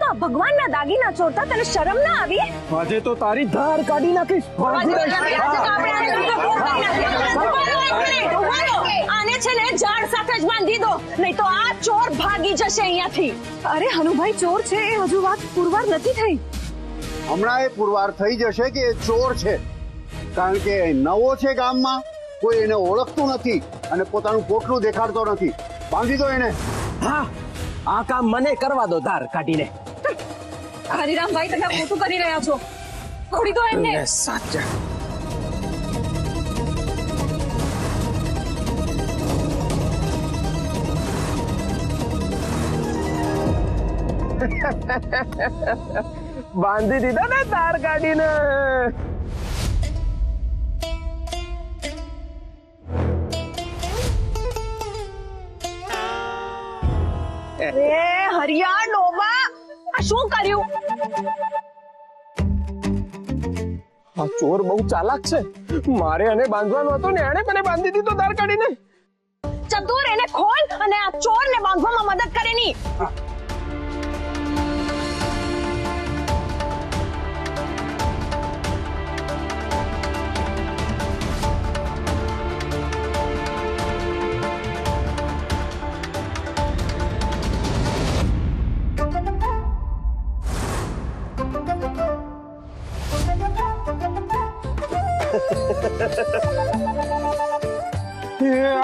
તો આ ભગવાનના દાગીના ચોરતા તને શરમ ના આવી? આજે તો તારી ધાર કાઢી નાખીશ. આને છે ને ઝાડ સાથે જ બાંધી દો, નહીં તો આ ચોર ભાગી જશે અહીંયાથી. અરે હનુભાઈ ચોર છે એ હજુ વાત પુરવાર નથી થઈ. હમણાં એ પુરવાર થઈ જશે કે એ ચોર છે, કારણ કે નવો છે ગામમાં, કોઈ એને ઓળખતું નથી અને પોતાનું પોટલું દેખાડતો નથી. બાંધી દો એને. હા, આ કામ મને કરવા દો ધાર કાઢીને. હરિરામભાઈ તમે ખોટું કરી રહ્યા છો, છોડી દો એમને. સાચા બાંધી દીધા ને તાર કાઢીને. અરે હરિયા ડોબા, આ શું કર્યું? આ ચોર બહુ ચાલાક છે. મારે એને બાંધવાનો હતો ને એણે મને બાંધી દીધો તાર કાઢીને. ચતુર, એને ખોલ અને આ ચોરને બાંધવામાં મદદ કરે ની.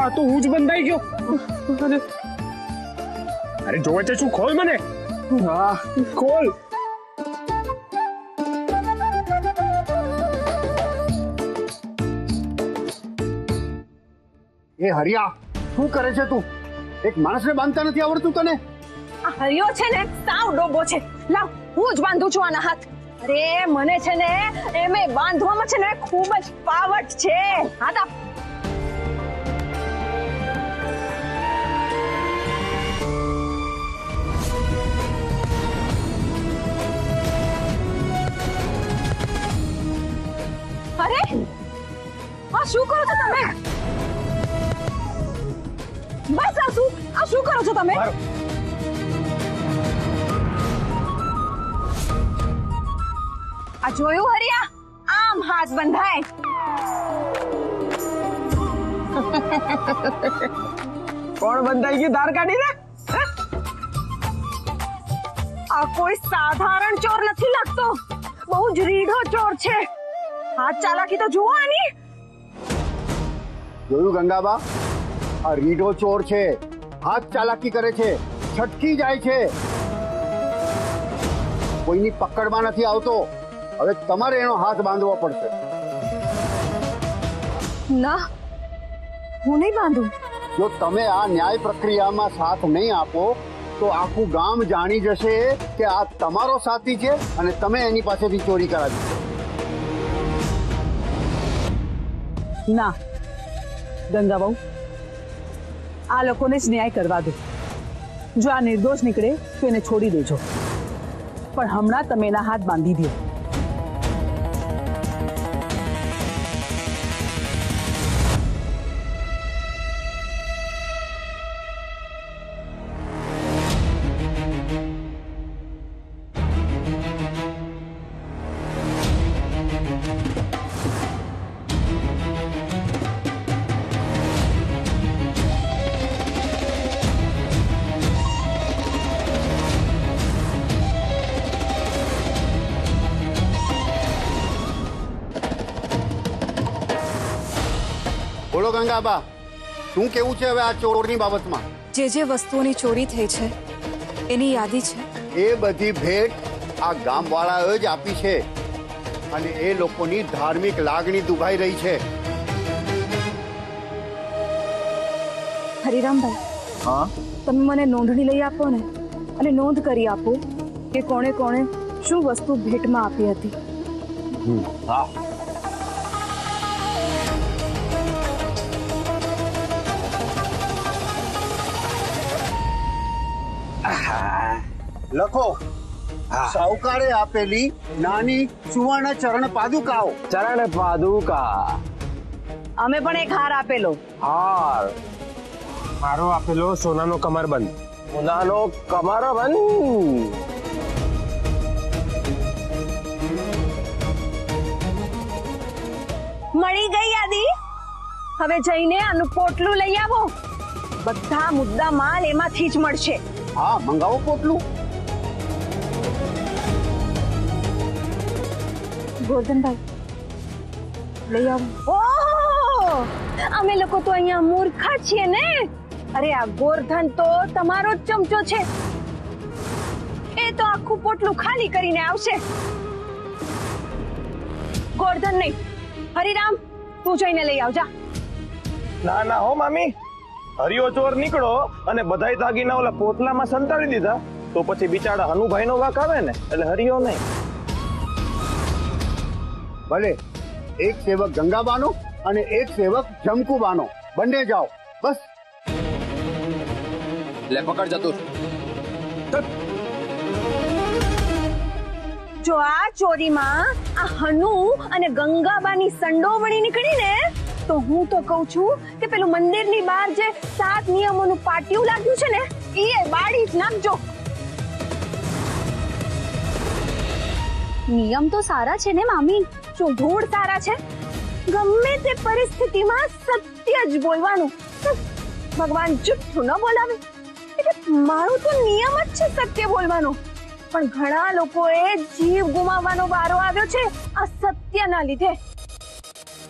આ તો હું જ બંધાઈ ગયો. અરે જોવે છે શું? ખોલ મને. હા ખોલ. એ હરિયા, શું કરે છે તું? એક માણસને બાંધતા નથી આવડતું તને? આ હરિયો છે ને સાવ ડોબો છે. લાવ હું જ બાંધું છું આના હાથ. અરે મને છે ને એમે બાંધવામાં છે ને ખૂબ જ પાવટ છે. હાથ આપ. અરે આ શું કરો છો તમે? બસ આ શું કરો છો તમે? આ જોયું હરિયા? આમ હાથ બંધાય. કોણ બંધાઈ ગયું ધાર કાઢીને? આ કોઈ સાધારણ ચોર નથી લાગતો, બહુ જ રીઢો ચોર છે. હાથ ચાલાકી તો જુઓ આની. જોયું ગંગાબા? આ રીઢો ચોર છે, હાથ ચાલાકી કરે છે, છટકી જાય છે, કોઈની પકડમાં નથી આવતો. હવે તમારે એનો હાથ બાંધવો પડશે. ના, હું નહીં બાંધું. જો તમે આ ન્યાય પ્રક્રિયામાં સાથ નહીં આપો તો આખું ગામ જાણી જશે કે આ તમારો સાથી છે અને તમે એની પાસેથી ચોરી કરાવી. ના ગંગાબાઉ, આ લોકોને જ ન્યાય કરવા દો. જો આ નિર્દોષ નીકળે તો એને છોડી દેજો, પણ હમણાં તમે એના હાથ બાંધી દો. બોલો ગંગાબા, શું કેવું છે હવે આ ચોરની બાબતમાં? જે જે વસ્તુઓની ચોરી થઈ છે એની યાદી છે. એ બધી ભેટ આ ગામવાળાઓએ જ આપી છે અને એ લોકોની ધાર્મિક લાગણી દુભાઈ રહી છે. હરિરામભાઈ, હા, તમે મને નોંધણી લઈ આપો ને, અને નોંધ કરી આપો કે કોણે કોણે શું વસ્તુ ભેટમાં આપી હતી. હા. લખો, સાહુકારે આપેલી નાની સુવર્ણ ચરણ પાદુકાઓ. ચરણ પાદુકા. અમે પણ એક હાર આપેલો. હાર. મારો આપેલો સોનાનો કમરબંધ. સોનાનો કમરબંધ. હવે જઈને આનું પોટલું લઈ આવો. બધા મુદ્દા માલ એમાંથી જ મળશે. હા, મંગાવો પોટલું. ગોરધનભાઈ લઈ આવો. ઓહ, અમે લોકો તો અહીંયા મૂર્ખા છીએ ને. અરે આ ગોરધન તો તમારો જ ચમચો છે. એ તો આખું પોટલું ખાલી કરીને આવશે. ગોરધન નહીં, હરિરામ તું જઈને લઈ આવજા. ના ના હો મામી, હરિયો ચોર નીકળો અને બધાય દાગીના ઓલા પોટલામાં સંતાડી દીધા તો પછી બિચારા હનુભાઈનો વાક આવે ને, એટલે હરિયો નહીં. ભલે, એક સેવક ગંગાબાનો અને એક સેવક જમકુબાનો, બંને જાઓ. બસ. લે પકડ જતું. જો આ ચોરીમાં આ હનુ અને ગંગાબાની સંડોવણી નીકળી ને, તો હું તો કહું છું કે પેલું મંદિરની બહાર જે 7 નિયમોનું પાટિયું લાગ્યું છે ને, એ બાળી જ નાખજો. નિયમ તો સારા છે ને મામી. શું ધૂળ સારા છે? ગમે તે પરિસ્થિતિમાં સત્ય જ બોલવાનું. ભગવાન જુઠ્ઠું ન બોલાવે. એટલે મારું તો નિયમ જ છે સત્ય બોલવાનો. પણ ઘણા લોકોએ જીવ ગુમાવવાનો વારો આવ્યો છે આ સત્યના લીધે.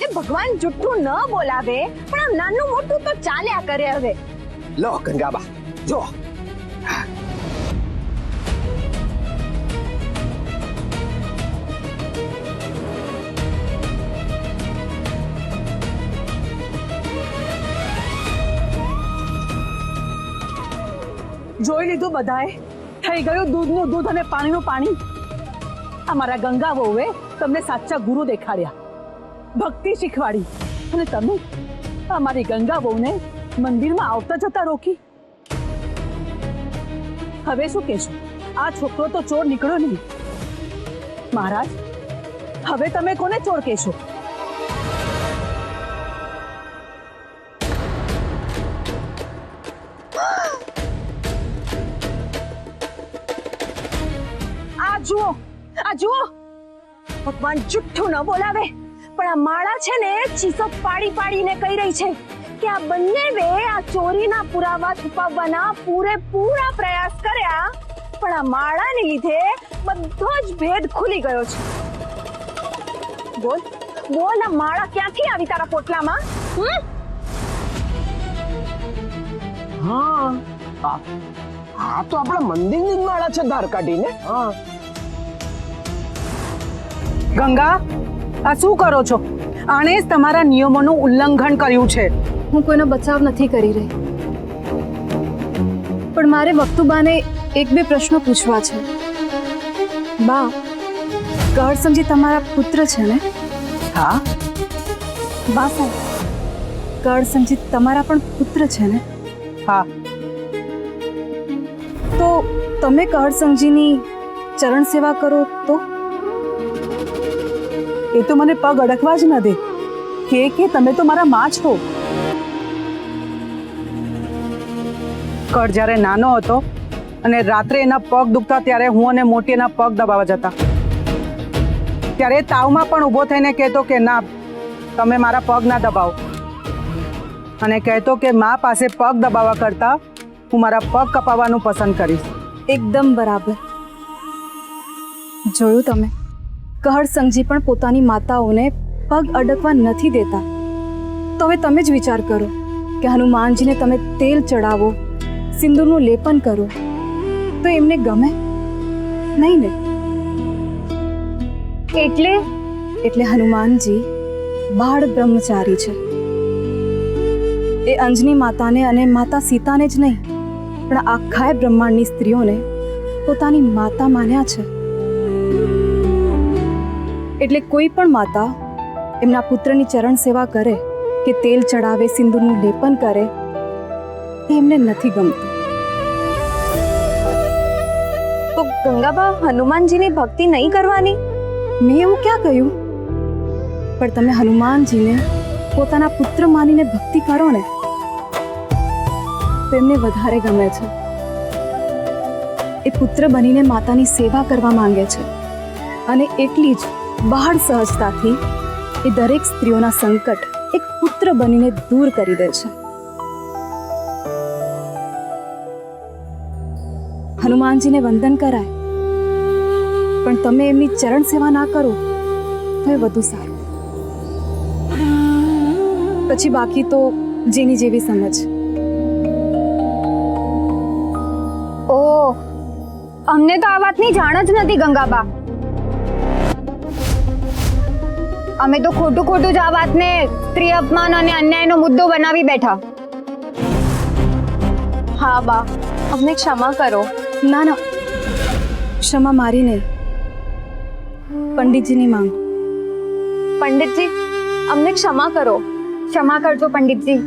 એ ભગવાન જુઠ્ઠું ન બોલાવે, પણ આ નાનું મોટું તો ચાલ્યા કરે. હવે લો ગંગાબા જો. જોઈ લીધું બધાએ. થઈ ગયું દૂધનું દૂધ અને પાણીનું પાણી. અમારા ગંગા વહુએ તમને સાચા ગુરુ દેખાડ્યા, ભક્તિ શીખવાડી, અને તમે અમારી ગંગા વહુને મંદિરમાં આવતા જતા રોકી. હવે શું કહેશો? આ છોકરો તો ચોર નીકળ્યો નહીં. મહારાજ, હવે તમે કોને ચોર કહેશો? આ જુઓ, ભગવાન જુઠ્ઠું ન બોલાવે, પણ આ માળા છે ને ચીસો પાડી પાડીને કહી રહી છે કે આ બંને આ ચોરીના પુરાવા છુપાવવાના પૂરેપૂરા પ્રયાસ કર્યા, પણ આ માળાને લીધે બધો જ ભેદ ખુલી ગયો છે. બોલ બોલ, આ માળા ક્યાંથી આવી તારા પોટલામાં? હા, આ તો આપણા મંદિરની જ માળા છે, ધાર કાઢીને. હા ગંગા, આ શું કરો છો? આણે જ તમારા નિયમોનું ઉલ્લંઘન કર્યું છે. હું કોઈનો બચાવ નથી કરી રહી, પણ મારે વક્તુબાને 1-2 પ્રશ્નો પૂછવા છે. બા, ગહરસમજી તમારા પુત્ર છે ને? હા. બા સાહેબ, ગહરસમજી તમારા પણ પુત્ર છે ને? હા. તો તમે ગહરસમજીની ચરણ સેવા કરો તો? એ તો મને પગ અડકવા જ ન દે. કે તમે તો મારા માં છો. કળ જ્યારે નાનો હતો અને રાત્રે એના પગ દુખતા ત્યારે હું અને મોટી એના પગ દબાવવા જતા, ત્યારે તાવમાં પણ ઊભો થઈને કહેતો કે ના, તમે મારા પગ ના દબાવો, અને કહેતો કે મા પાસે પગ દબાવવા કરતા હું મારા પગ કપાવવાનું પસંદ કરીશ. એકદમ બરાબર. જોયું તમે, ગહરસંઘજી પણ પોતાની માતાઓને પગ અડકવા નથી દેતા. તો હવે તમે જ વિચાર કરો કે હનુમાનજીને તમે તેલ ચડાવો, સિંદૂરનું લેપન કરો, તો એમને ગમે નહીં ને? એટલે હનુમાનજી બાળ બ્રહ્મચારી છે. એ અંજની માતાને અને માતા સીતાને જ નહીં, પણ આખા બ્રહ્માંડની સ્ત્રીઓને પોતાની માતા માન્યા છે. એટલે કોઈ પણ માતા એમના પુત્રની ચરણ સેવા કરે કે તેલ ચડાવે, સિંદૂરનું લેપન કરે, એ એમને નથી ગમતું. તો ગંગાબા, હનુમાનજીની ભક્તિ નહીં કરવાની? મેં એવું ક્યાં કહ્યું? પણ તમે હનુમાનજીને પોતાના પુત્ર માનીને ભક્તિ કરો ને, તો એમને વધારે ગમે છે. એ પુત્ર બનીને માતાની સેવા કરવા માંગે છે, અને એટલી જ બહાર સહજતાથી એ દરેક સ્ત્રીઓના સંકટ એક પુત્ર બનીને દૂર કરી દે છે. હનુમાનજીને વંદન કરાય, પણ તમે એમની ચરણ સેવા ના કરો તો એ વધુ સારું. પછી બાકી તો જેની જેવી સમજ. ઓ, અમને તો આ વાતની જાણ જ નથી ગંગાબા. અમે તો ખોટું જ આ વાતને સ્ત્રી અપમાન અને અન્યાયનો મુદ્દો બનાવી બેઠા. હા બા, અમને ક્ષમા કરો. ના ના, ક્ષમા મારી નહીં, પંડિતજીની માંગ. પંડિતજી, અમને ક્ષમા કરો. ક્ષમા કરજો પંડિતજી.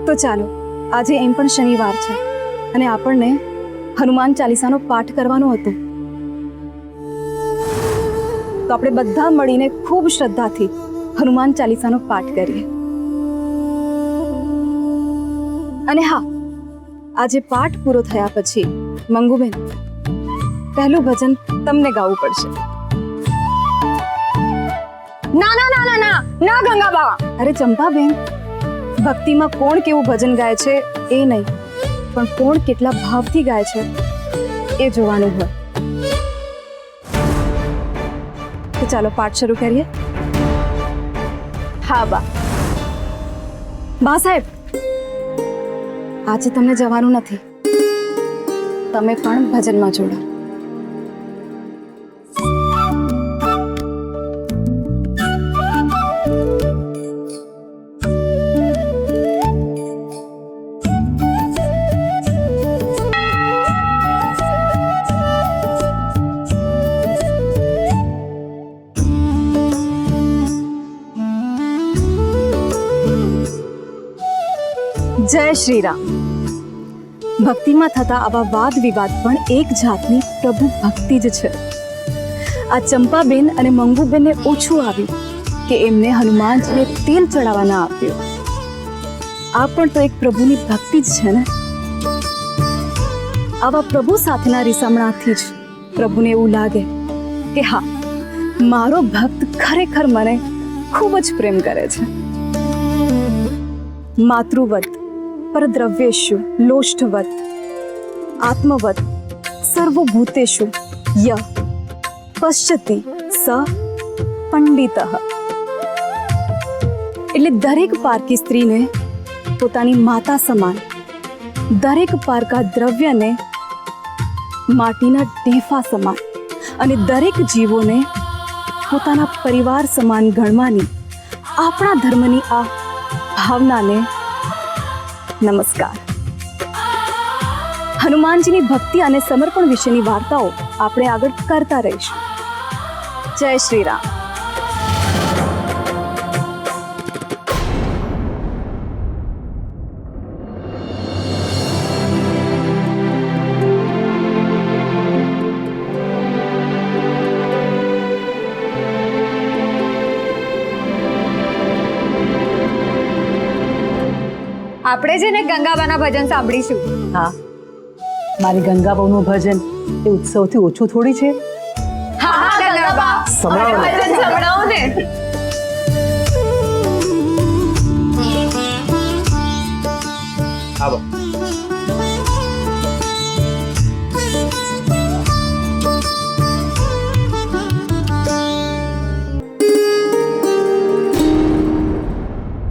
તો ચાલો, આજે એમ પણ શનિવાર છે અને આપણને હનુમાન ચાલીસાનો પાઠ કરવાનો હતો. તો આપણે બધા મળીને ખૂબ શ્રદ્ધાથી હનુમાન ચાલીસાનો પાઠ કરીએ. અને હા, આજે પાઠ પૂરો થયા પછી મંગુબેન, પહેલું ભજન તમને ગાવું પડશે. ના ના ના ના ના ના ગંગાબા. અરે ચંપાબેન, ભક્તિમાં કોણ કેવું ભજન ગાય છે એ નહીં, પણ કોણ કેટલા ભાવથી ગાય છે એ જોવાનું હોય. તો ચાલો પાઠ શરૂ કરીએ. હા બા. બા સાહેબ, આજે તમને જવાનું નથી, તમે પણ ભજનમાં જોડાઓ. જય શ્રી રામ. ભક્તિમાં થતા આવા વાદ વિવાદ પણ એક જાતની પ્રભુ ભક્તિ જ છે. આ ચંપાબેન અને મંગુબેનને ઓછું આવ્યું કે એમને હનુમાનજીને તેલ ચડાવવા ના આપ્યું. આ પણ તો એક પ્રભુની ભક્તિ જ છે ને. આવા પ્રભુ સાથેના રીસામણાથી જ પ્રભુને એવું લાગે કે હા, મારો ભક્ત ખરેખર મને ખૂબ જ પ્રેમ કરે છે. માતૃવત પરદ્રવ્યેષુ લોષ્ઠવત આત્મવત સર્વભૂતેષુ ય પશ્યતિ સ પંડિતઃ. એટલે દરેક પારકી સ્ત્રીને પોતાની માતા સમાન, દરેક પારકા દ્રવ્યને માટીના ઢેફા સમાન અને દરેક જીવોને પોતાના પરિવાર સમાન ગણવાની આપણા ધર્મની આ ભાવનાને નમસ્કાર. હનુમાનજીની ભક્તિ અને સમર્પણ વિશેની વાર્તાઓ આપણે આગળ કરતા રહીશું. જય શ્રી રામ. આપણે છે ને ગંગાબાના ભજન સાંભળીશું. હા, મારી ગંગાબાનું ભજન એ ઉત્સવથી ઓછું થોડી છે. હા ગંગાબા, સંભળાવો ને. ભજન સંભળાવો ને. આવો.